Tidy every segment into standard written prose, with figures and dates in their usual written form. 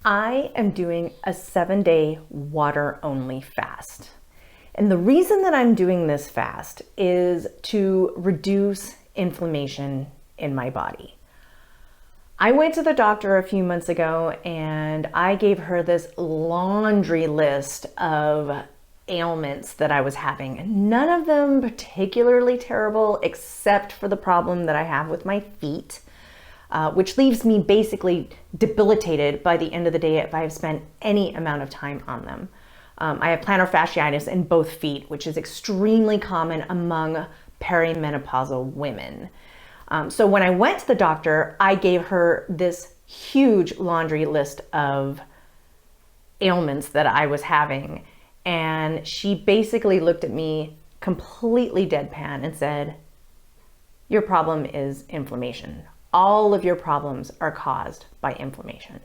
I am doing a 7-day water only fast. And the reason that I'm doing this fast is to reduce inflammation in my body. I went to the doctor a few months ago and I gave her this laundry list of ailments that I was having. None of them particularly terrible except for the problem that I have with my feet. Which leaves me basically debilitated by the end of the day if I have spent any amount of time on them. I have plantar fasciitis in both feet, which is extremely common among perimenopausal women. So when I went to the doctor, I gave her this huge laundry list of ailments that I was having. And she basically looked at me completely deadpan and said, "Your problem is inflammation. All of your problems are caused by inflammation."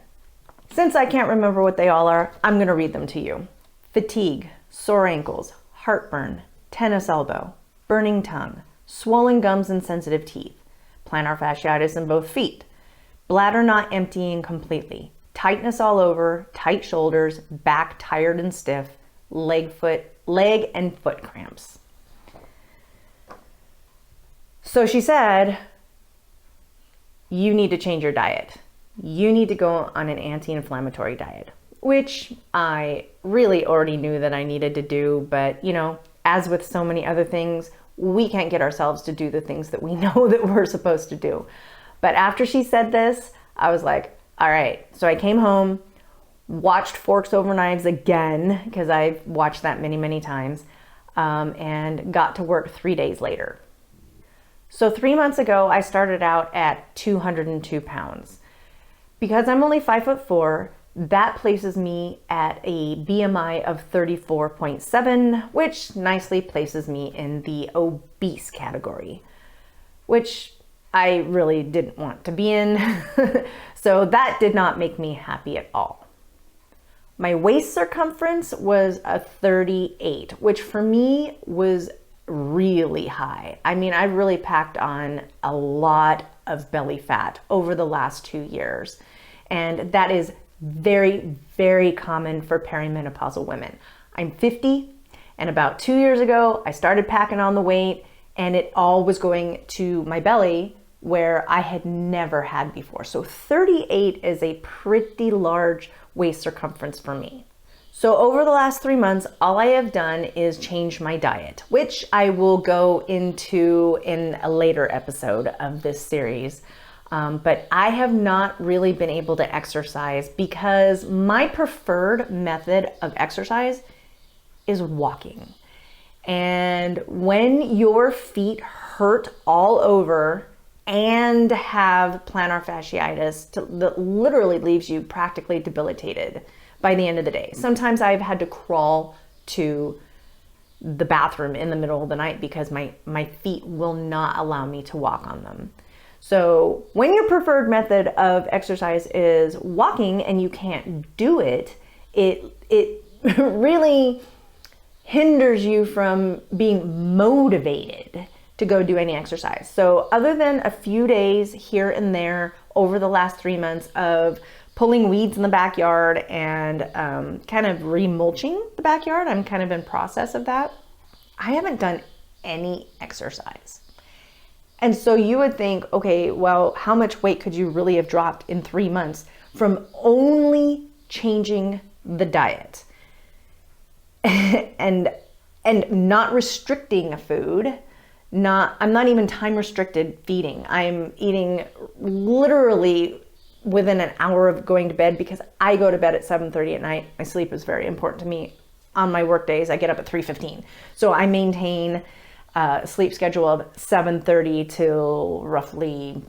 Since I can't remember what they all are, I'm going to read them to you. Fatigue, sore ankles, heartburn, tennis elbow, burning tongue, swollen gums and sensitive teeth, plantar fasciitis in both feet, bladder not emptying completely, tightness all over, tight shoulders, back tired and stiff, leg and foot cramps. So she said, you need to change your diet. You need to go on an anti-inflammatory diet, which I really already knew that I needed to do. But, as with so many other things, we can't get ourselves to do the things that we know that we're supposed to do. But after she said this, I was like, all right. So I came home, watched Forks Over Knives again, because I've watched that many, many times, and got to work 3 days later. So 3 months ago, I started out at 202 pounds. Because I'm only 5'4", that places me at a BMI of 34.7, which nicely places me in the obese category, which I really didn't want to be in. So that did not make me happy at all. My waist circumference was a 38, which for me was really high. I mean, I really packed on a lot of belly fat over the last 2 years. And that is very, very common for perimenopausal women. I'm 50, and about 2 years ago, I started packing on the weight, and it all was going to my belly where I had never had before. So 38 is a pretty large waist circumference for me. So over the last 3 months, all I have done is change my diet, which I will go into in a later episode of this series. But I have not really been able to exercise because my preferred method of exercise is walking. And when your feet hurt all over and have plantar fasciitis that literally leaves you practically debilitated by the end of the day. Sometimes I've had to crawl to the bathroom in the middle of the night because my feet will not allow me to walk on them. So when your preferred method of exercise is walking and you can't do it, it really hinders you from being motivated to go do any exercise. So other than a few days here and there over the last 3 months of pulling weeds in the backyard and kind of remulching the backyard, I'm kind of in process of that, I haven't done any exercise. And so you would think, okay, well, how much weight could you really have dropped in 3 months from only changing the diet and not restricting food? I'm not even time restricted feeding. I'm eating literally within an hour of going to bed because I go to bed at 7:30 at night. My sleep is very important to me. On my work days, I get up at 3:15. So I maintain a sleep schedule of 7:30 till roughly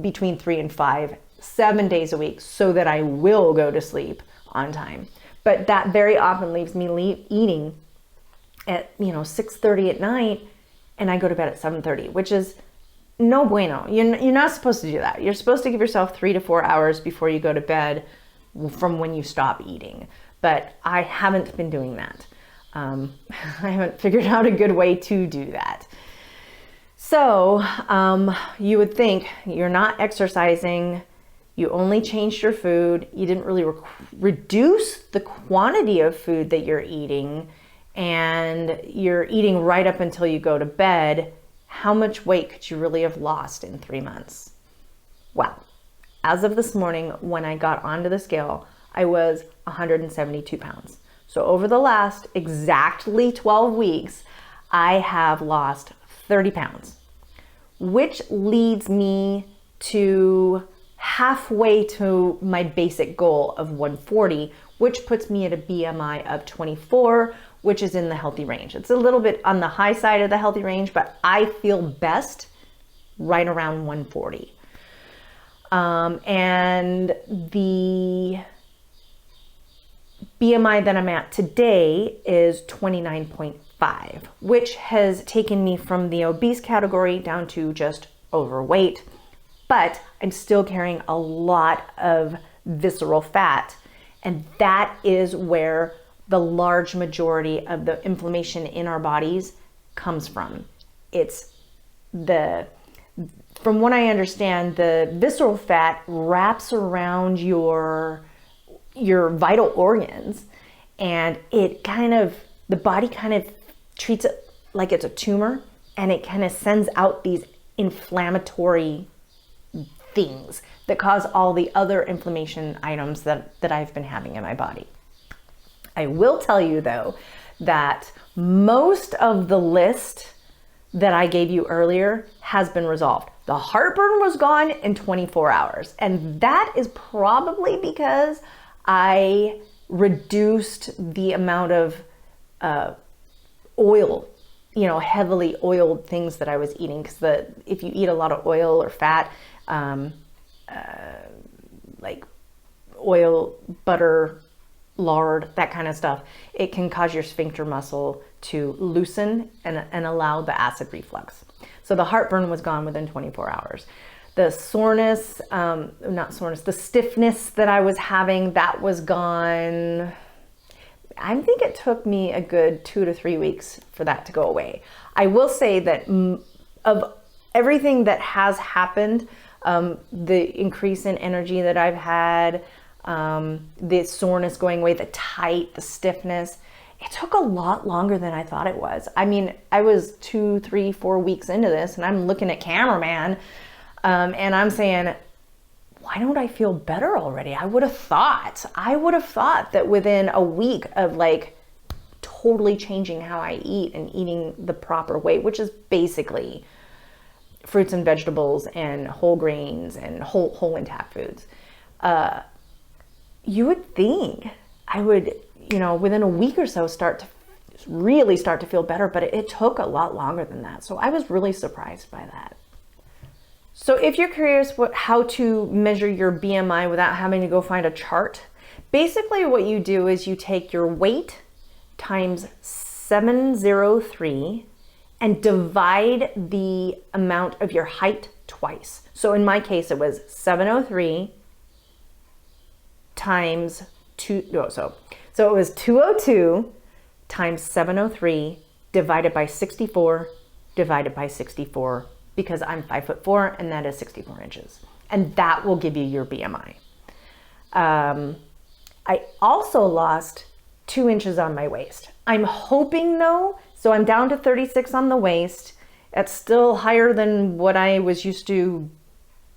between 3 and 5, 7 days a week, so that I will go to sleep on time. But that very often leaves me eating at 6:30 at night, and I go to bed at 7:30, which is no bueno. You're not supposed to do that. You're supposed to give yourself 3 to 4 hours before you go to bed from when you stop eating. But I haven't been doing that. I haven't figured out a good way to do that. So you would think you're not exercising, You only changed your food. You didn't really reduce the quantity of food that you're eating, and you're eating right up until you go to bed. How much weight could you really have lost in 3 months? Well, as of this morning, when I got onto the scale, I was 172 pounds. So over the last exactly 12 weeks, I have lost 30 pounds, which leads me to halfway to my basic goal of 140, which puts me at a BMI of 24, which is in the healthy range. It's a little bit on the high side of the healthy range, but I feel best right around 140. And the BMI that I'm at today is 29.5, which has taken me from the obese category down to just overweight. But I'm still carrying a lot of visceral fat, and that is where the large majority of the inflammation in our bodies comes from. From what I understand, the visceral fat wraps around your vital organs, and the body kind of treats it like it's a tumor, and it kind of sends out these inflammatory things that cause all the other inflammation items that I've been having in my body. I will tell you though that most of the list that I gave you earlier has been resolved. The heartburn was gone in 24 hours, and that is probably because I reduced the amount of oil, heavily oiled things that I was eating. Because if you eat a lot of oil or fat, like oil, butter, lard, that kind of stuff, it can cause your sphincter muscle to loosen and allow the acid reflux. So the heartburn was gone within 24 hours. The soreness, the stiffness that I was having, that was gone. I think it took me a good 2 to 3 weeks for that to go away. I will say that of everything that has happened, the increase in energy that I've had, the soreness going away, the tight, the stiffness, it took a lot longer than I thought it was. I mean, I was 2, 3, 4 weeks into this, and I'm looking at cameraman, and I'm saying, why don't I feel better already? I would have thought that within a week of like totally changing how I eat and eating the proper way, which is basically fruits and vegetables and whole grains and whole intact foods, you would think I would, within a week or so really start to feel better, but it took a lot longer than that. So I was really surprised by that. So if you're curious how to measure your BMI without having to go find a chart, basically what you do is you take your weight times 703 and divide the amount of your height twice. So in my case, it was 703 times 2, so it was 202 times 703 divided by 64 divided by 64, because I'm 5'4" and that is 64 inches. And that will give you your BMI. I also lost 2 inches on my waist. I'm hoping though, so I'm down to 36 on the waist. It's still higher than what I was used to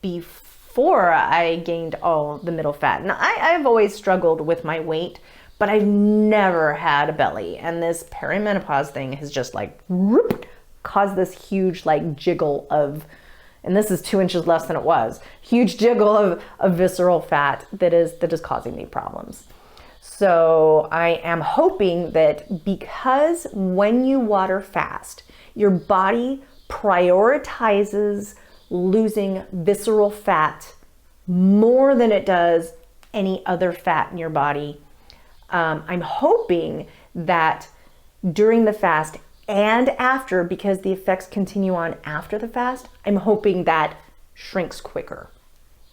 before I gained all the middle fat. And I've always struggled with my weight, but I've never had a belly. And this perimenopause thing has just like whoop, caused this huge like jiggle of, and this is 2 inches less than it was, huge jiggle of visceral fat that is causing me problems. So I am hoping that because when you water fast, your body prioritizes losing visceral fat more than it does any other fat in your body. I'm hoping that during the fast and after, because the effects continue on after the fast, I'm hoping that shrinks quicker.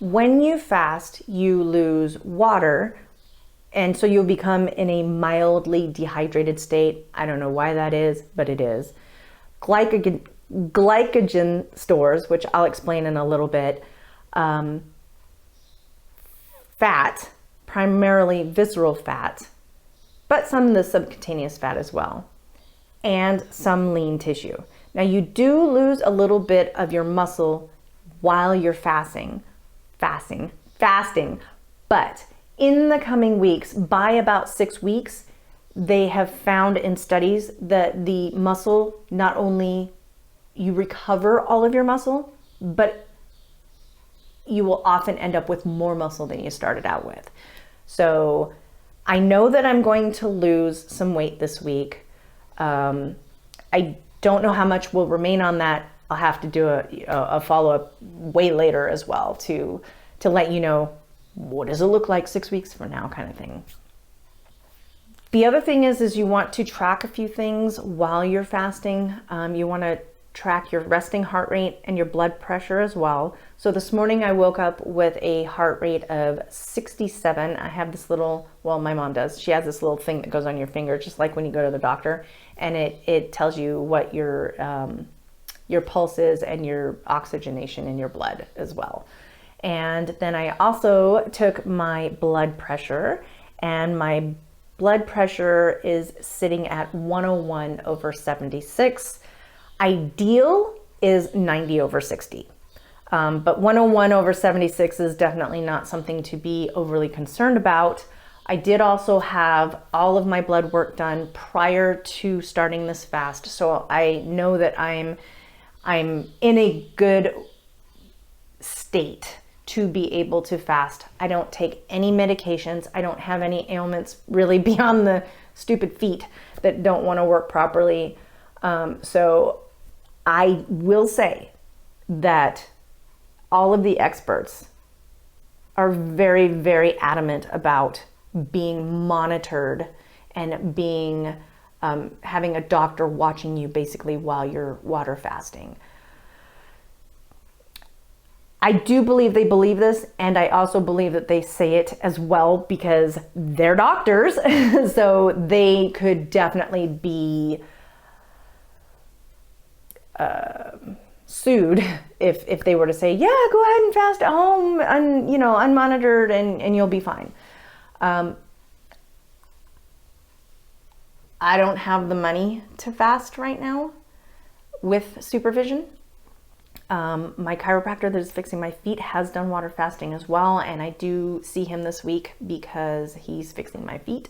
When you fast, you lose water, and so you'll become in a mildly dehydrated state. I don't know why that is, but it is. Glycogen stores, which I'll explain in a little bit, fat, primarily visceral fat, but some of the subcutaneous fat as well, and some lean tissue. Now you do lose a little bit of your muscle while you're fasting, but in the coming weeks, by about 6 weeks, they have found in studies that the muscle, not only you recover all of your muscle, but you will often end up with more muscle than you started out with. So I know that I'm going to lose some weight this week. I don't know how much will remain on that. I'll have to do a follow-up way later as well to let you know what does it look like 6 weeks from now, kind of thing. The other thing is you want to track a few things while you're fasting. You want to track your resting heart rate and your blood pressure as well. So this morning I woke up with a heart rate of 67. I have this little, well, my mom does. She has this little thing that goes on your finger, just like when you go to the doctor, and it tells you what your pulse is and your oxygenation in your blood as well. And then I also took my blood pressure, and my blood pressure is sitting at 101/76. Ideal is 90/60. But 101/76 is definitely not something to be overly concerned about. I did also have all of my blood work done prior to starting this fast, so I know that I'm in a good state to be able to fast. I don't take any medications. I don't have any ailments really beyond the stupid feet that don't want to work properly. So I will say that all of the experts are very, very adamant about being monitored and being having a doctor watching you basically while you're water fasting. I do believe they believe this, and I also believe that they say it as well because they're doctors, so they could definitely be sued if they were to say, yeah, go ahead and fast at home, unmonitored, and you'll be fine. I don't have the money to fast right now with supervision. My chiropractor that is fixing my feet has done water fasting as well, and I do see him this week because he's fixing my feet,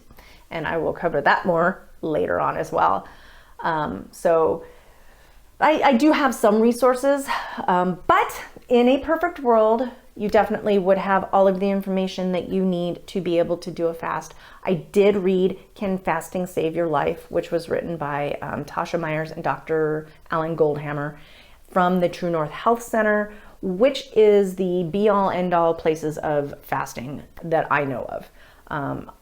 and I will cover that more later on as well. So I do have some resources, but in a perfect world, you definitely would have all of the information that you need to be able to do a fast. I did read Can Fasting Save Your Life, which was written by Tasha Myers and Dr. Alan Goldhammer from the True North Health Center, which is the be-all end-all places of fasting that I know of.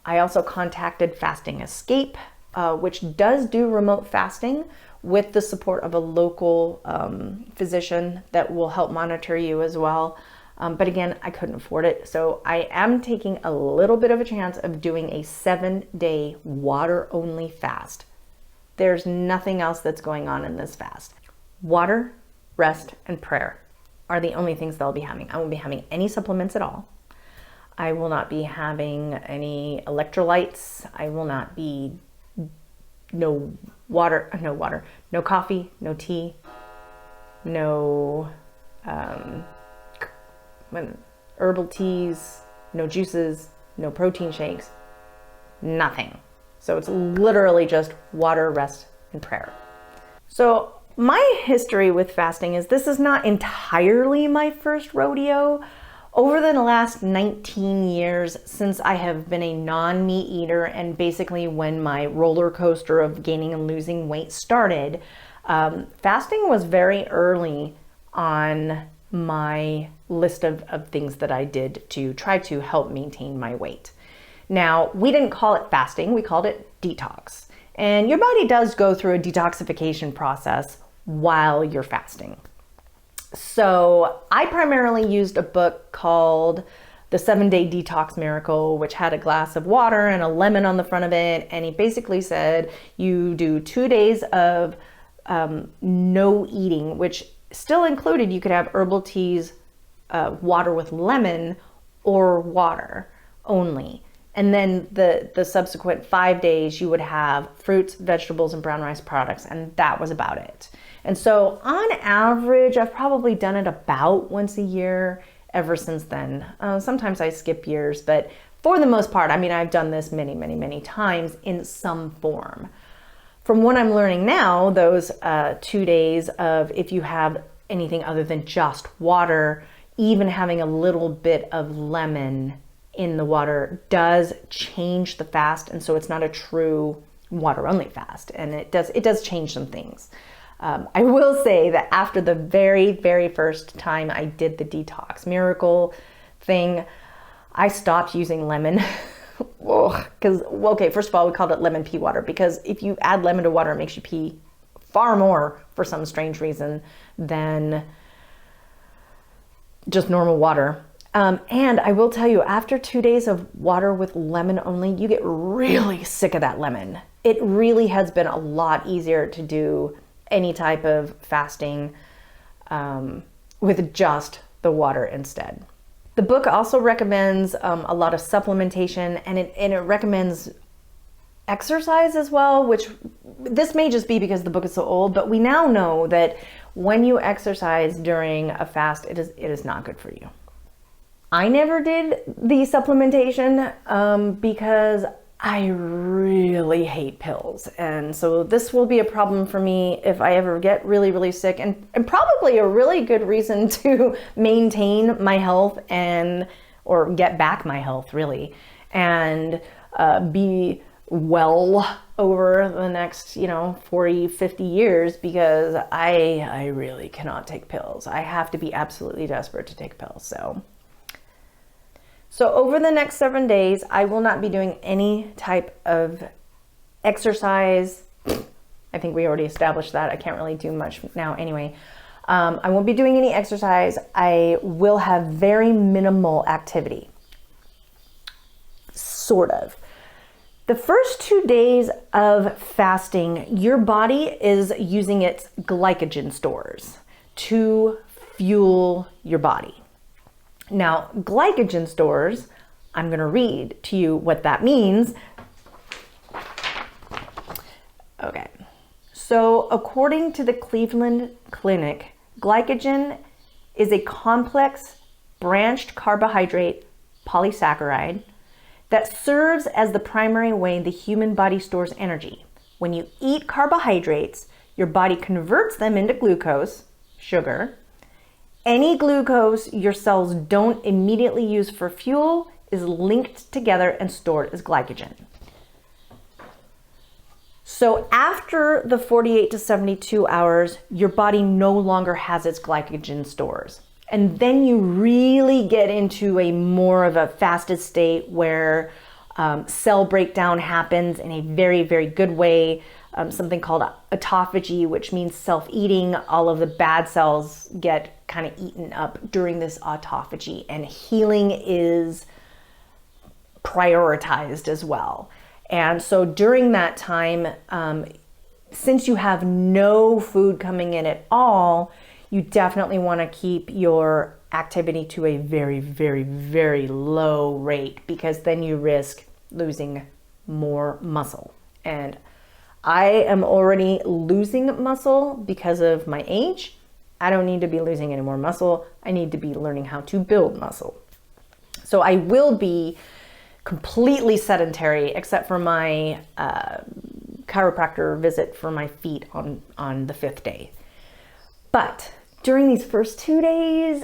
I also contacted Fasting Escape, which does do remote fasting with the support of a local physician that will help monitor you as well. But again, I couldn't afford it. So I am taking a little bit of a chance of doing a 7-day water-only fast. There's nothing else that's going on in this fast. Water, rest, and prayer are the only things that I'll be having. I won't be having any supplements at all. I will not be having any electrolytes. I will not be no coffee, no tea, no herbal teas, no juices, no protein shakes, nothing. So it's literally just water, rest, and prayer. So my history with fasting is this is not entirely my first rodeo. Over the last 19 years since I have been a non-meat eater, and basically when my roller coaster of gaining and losing weight started, fasting was very early on my list of things that I did to try to help maintain my weight. Now, we didn't call it fasting, we called it detox. And your body does go through a detoxification process while you're fasting. So I primarily used a book called The 7-Day Detox Miracle, which had a glass of water and a lemon on the front of it. And he basically said you do 2 days of no eating, which still included you could have herbal teas, water with lemon, or water. only. And then the subsequent 5 days, you would have fruits, vegetables, and brown rice products, and that was about it. And so on average, I've probably done it about once a year ever since then. Sometimes I skip years, but for the most part, I mean, I've done this many, many, many times in some form. From what I'm learning now, those 2 days of if you have anything other than just water, even having a little bit of lemon in the water does change the fast. And so it's not a true water only fast. And it does change some things. I will say that after the very, very first time I did the detox miracle thing, I stopped using lemon. Because, okay, first of all, we called it lemon pea water because if you add lemon to water, it makes you pee far more for some strange reason than just normal water. And I will tell you, after 2 days of water with lemon only, you get really sick of that lemon. It really has been a lot easier to do any type of fasting with just the water instead. The book also recommends a lot of supplementation, and it recommends exercise as well, which this may just be because the book is so old, but we now know that when you exercise during a fast, it is not good for you. I never did the supplementation because I really hate pills. And so this will be a problem for me if I ever get really, really sick, and probably a really good reason to maintain my health or get back my health really, and be well over the next, 40, 50 years, because I really cannot take pills. I have to be absolutely desperate to take pills. So over the next 7 days, I will not be doing any type of exercise. I think we already established that. I can't really do much now anyway. I won't be doing any exercise. I will have very minimal activity. Sort of. The first 2 days of fasting, your body is using its glycogen stores to fuel your body. Now, glycogen stores, I'm going to read to you what that means. Okay. So, according to the Cleveland Clinic, glycogen is a complex branched carbohydrate polysaccharide that serves as the primary way the human body stores energy. When you eat carbohydrates, your body converts them into glucose, sugar. Any glucose your cells don't immediately use for fuel is linked together and stored as glycogen. So after the 48 to 72 hours, your body no longer has its glycogen stores. And then you really get into a more of a fasted state where cell breakdown happens in a very, very good way. Something called autophagy, which means self-eating. All of the bad cells get kind of eaten up during this autophagy, and healing is prioritized as well. And so during that time, since you have no food coming in at all, you definitely want to keep your activity to a very, very, very low rate, because then you risk losing more muscle. And I am already losing muscle because of my age. I don't need to be losing any more muscle. I need to be learning how to build muscle. So I will be completely sedentary except for my chiropractor visit for my feet on the 5th day. But during these first 2 days,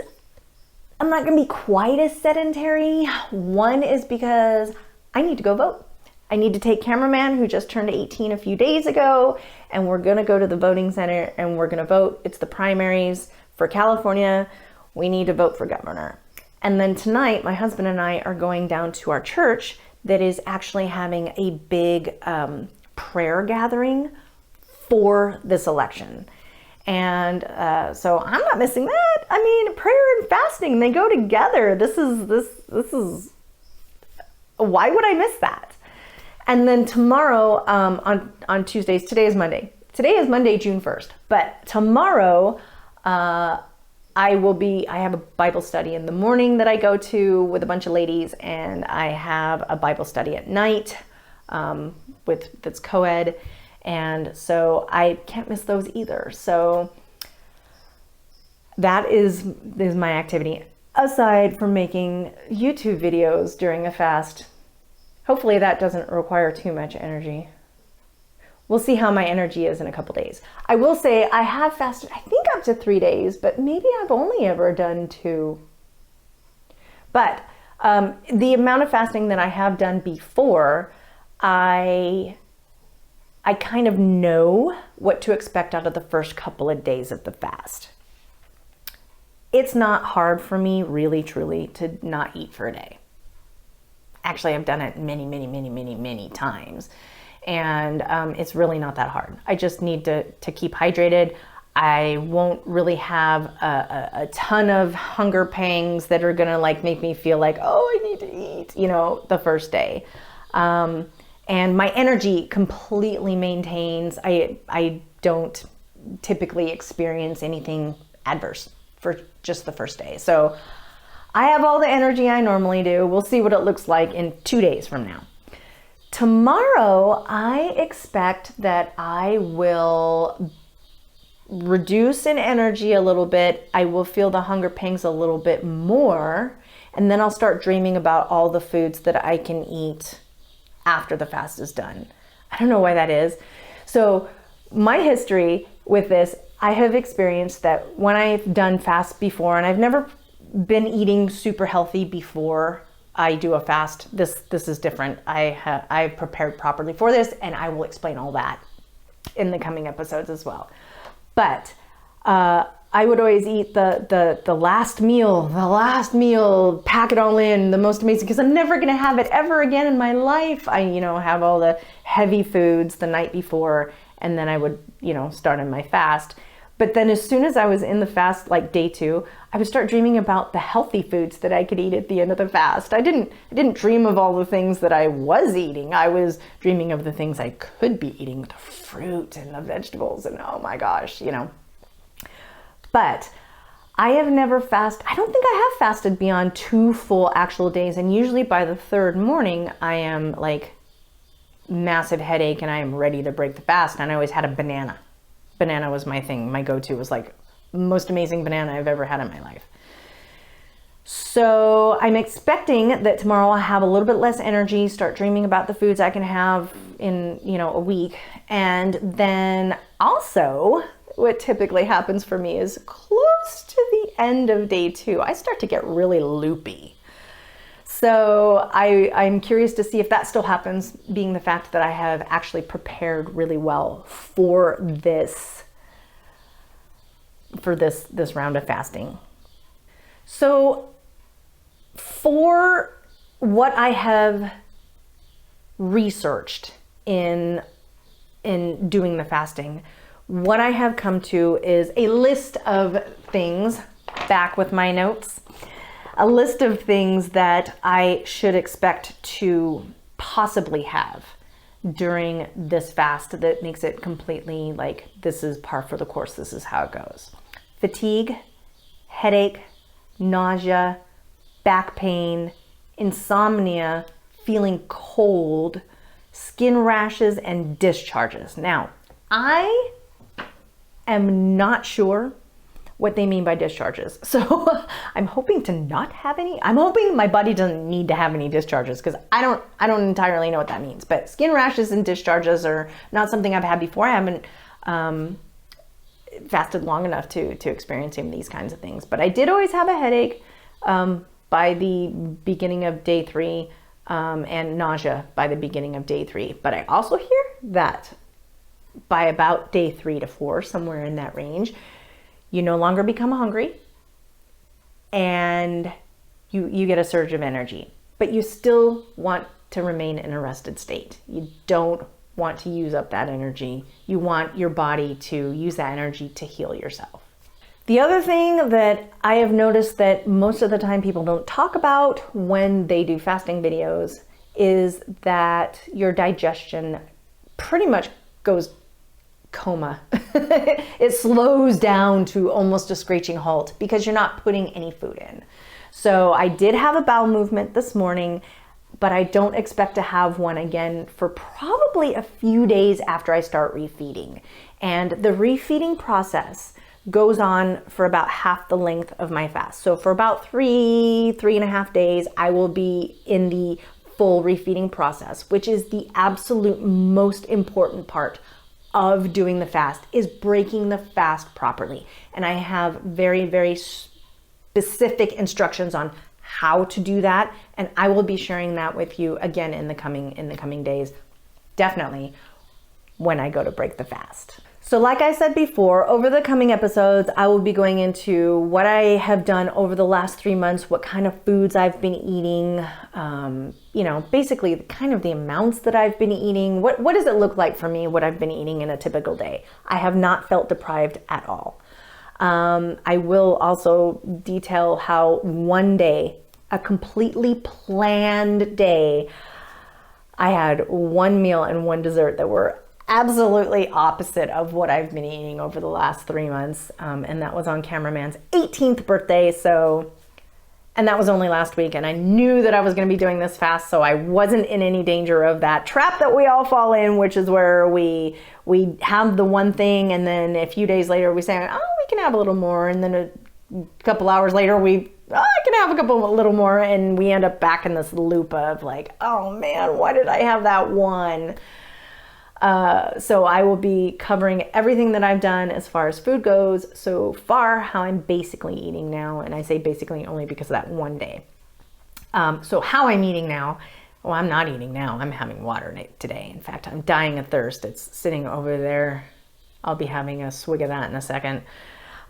I'm not going to be quite as sedentary. One is because I need to go vote. I need to take cameraman who just turned 18 a few days ago, and we're going to go to the voting center and we're going to vote. It's the primaries for California. We need to vote for governor. And then tonight, my husband and I are going down to our church that is actually having a big prayer gathering for this election. And so I'm not missing that. I mean, prayer and fasting, they go together. This is, why would I miss that? And then tomorrow, on Tuesdays, today is Monday. Today is Monday, June 1st. But tomorrow, I have a Bible study in the morning that I go to with a bunch of ladies, and I have a Bible study at night that's co-ed. And so I can't miss those either. So that is my activity, aside from making YouTube videos during a fast. Hopefully that doesn't require too much energy. We'll see how my energy is in a couple days. I will say I have fasted, I think up to 3 days, but maybe I've only ever done 2. But the amount of fasting that I have done before, I kind of know what to expect out of the first couple of days of the fast. It's not hard for me, really, truly, to not eat for a day. Actually, I've done it many times. And it's really not that hard. I just need to keep hydrated. I won't really have a ton of hunger pangs that are gonna like make me feel like, oh, I need to eat, the first day. And my energy completely maintains. I don't typically experience anything adverse for just the first day. So I have all the energy I normally do. We'll see what it looks like in 2 days from now. Tomorrow, I expect that I will reduce in energy a little bit. I will feel the hunger pangs a little bit more. And then I'll start dreaming about all the foods that I can eat after the fast is done. I don't know why that is. So my history with this, I have experienced that when I've done fasts before, and I've never been eating super healthy before I do a fast. This is different. I've prepared properly for this, and I will explain all that in the coming episodes as well. But I would always eat the last meal, pack it all in, the most amazing, because I'm never gonna have it ever again in my life. I have all the heavy foods the night before, and then I would start on my fast. But then as soon as I was in the fast, like day 2, I would start dreaming about the healthy foods that I could eat at the end of the fast. I didn't dream of all the things that I was eating. I was dreaming of the things I could be eating, the fruit and the vegetables, and oh my gosh, But I have never I don't think I have fasted beyond 2 full actual days. And usually by the 3rd morning, I am like massive headache and I am ready to break the fast. And I always had a banana. Banana was my thing. My go-to was like most amazing banana I've ever had in my life. So I'm expecting that tomorrow I'll have a little bit less energy, start dreaming about the foods I can have in, a week. And then also what typically happens for me is close to the end of day 2, I start to get really loopy. So I'm curious to see if that still happens, being the fact that I have actually prepared really well for this round of fasting. So for what I have researched in doing the fasting, what I have come to is a list of things, back with my notes, a list of things that I should expect to possibly have during this fast that makes it completely like, this is par for the course, this is how it goes. Fatigue, headache, nausea, back pain, insomnia, feeling cold, skin rashes, and discharges. Now, I am not sure what they mean by discharges. So I'm hoping to not have any. I'm hoping my body doesn't need to have any discharges, because I don't entirely know what that means. But skin rashes and discharges are not something I've had before. I haven't fasted long enough to experience any of these kinds of things. But I did always have a headache by the beginning of day 3 and nausea by the beginning of day 3. But I also hear that by about day 3 to 4, somewhere in that range, you no longer become hungry and you get a surge of energy, but you still want to remain in a rested state. You don't want to use up that energy. You want your body to use that energy to heal yourself. The other thing that I have noticed that most of the time people don't talk about when they do fasting videos is that your digestion pretty much goes coma. It slows down to almost a screeching halt because you're not putting any food in. So I did have a bowel movement this morning, but I don't expect to have one again for probably a few days after I start refeeding. And the refeeding process goes on for about half the length of my fast. So for about 3.5 days, I will be in the full refeeding process, which is the absolute most important part of doing the fast, is breaking the fast properly. And I have very, very specific instructions on how to do that, and I will be sharing that with you again in the coming days, definitely when I go to break the fast. So like I said before, over the coming episodes, I will be going into what I have done over the last 3 months, what kind of foods I've been eating, basically kind of the amounts that I've been eating. What does it look like for me, what I've been eating in a typical day? I have not felt deprived at all. I will also detail how one day, a completely planned day, I had one meal and one dessert that were absolutely opposite of what I've been eating over the last 3 months. And that was on cameraman's 18th birthday. And that was only last week. And I knew that I was going to be doing this fast, so I wasn't in any danger of that trap that we all fall in, which is where we have the one thing, and then a few days later we say, oh, we can have a little more. And then a couple hours later I can have a little more. And we end up back in this loop of like, oh man, why did I have that one? So I will be covering everything that I've done as far as food goes so far, how I'm basically eating now. And I say basically only because of that one day. So how I'm eating now, well, I'm not eating now. I'm having water today. In fact, I'm dying of thirst. It's sitting over there. I'll be having a swig of that in a second.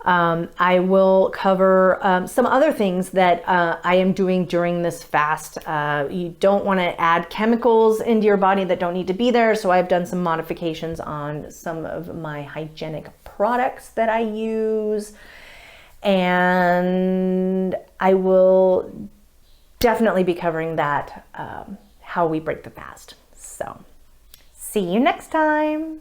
I will cover some other things that I am doing during this fast. You don't want to add chemicals into your body that don't need to be there. So I've done some modifications on some of my hygienic products that I use. And I will definitely be covering that, how we break the fast. So see you next time.